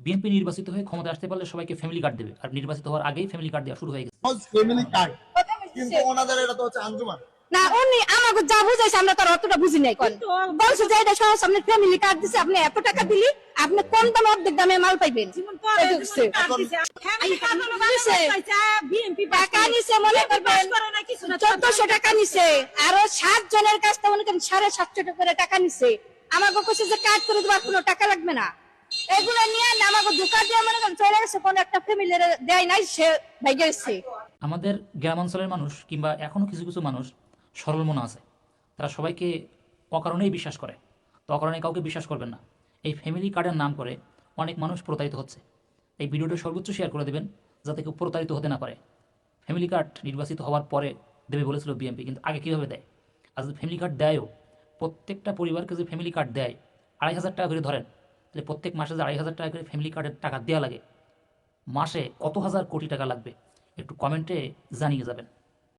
BNP নির্বাচিত হয়ে ক্ষমতায় আসতে পারলে সবাইকে ফ্যামিলি কার্ড দেবে, আর নির্বাচিত হওয়ার আগেই ফ্যামিলি কার্ড দেওয়া শুরু হয়ে গেছে। ফ্যামিলি কার্ড কিন্তু ওনাদের এটা তো হচ্ছে আঞ্জুমান না, উনি আমাকে যা বুঝাইছে আমরা তো অতটা বুঝি নাই। বলছে যে এটা সহ সামনে ফ্যামিলি কার্ড দিছে, আপনি এত টাকা দিলি আপনি কোন দামে অর্ধেক দামে মাল পাইবেন। টাকা নিছে মনে করবেন 1400 টাকা নিছে, আরো 7 জনের কাছ থেকে মনে করেন 750 টাকা করে টাকা নিছে। আমাকে কইছে যে কার্ড করে দেওয়ার কোনো টাকা লাগবে না। এগুলো নিয়ে আমাকে ধোকা দিয়ে মনে করেন চলে গেছে, কোন একটা ফ্যামিলির দেয় নাই, সে ভাইগে গেছে। আমাদের গ্রামাঞ্চলের মানুষ কিংবা এখনো কিছু কিছু মানুষ সরল মনা আছে, তারা সবাইকে অকারণেই বিশ্বাস করে। তো অকারণে কাউকে বিশ্বাস করবেন না। এই ফ্যামিলি কার্ডের নাম করে অনেক মানুষ প্রতারিত হচ্ছে। এই ভিডিওটা সর্বোচ্চ শেয়ার করে দেবেন যাতে কেউ প্রতারিত হতে না পারে। ফ্যামিলি কার্ড নির্বাচিত হওয়ার পরে দেবে বলেছিল বিএনপি, কিন্তু আগে কীভাবে দেয়? আর যদি ফ্যামিলি কার্ড দেয়ও, প্রত্যেকটা পরিবারকে যদি ফ্যামিলি কার্ড দেয় 2,500 টাকা করে ধরেন, তাহলে প্রত্যেক মাসে যে 2,500 টাকা করে ফ্যামিলি কার্ডের টাকা দেওয়া লাগে, মাসে কত হাজার কোটি টাকা লাগবে একটু কমেন্টে জানিয়ে যাবেন।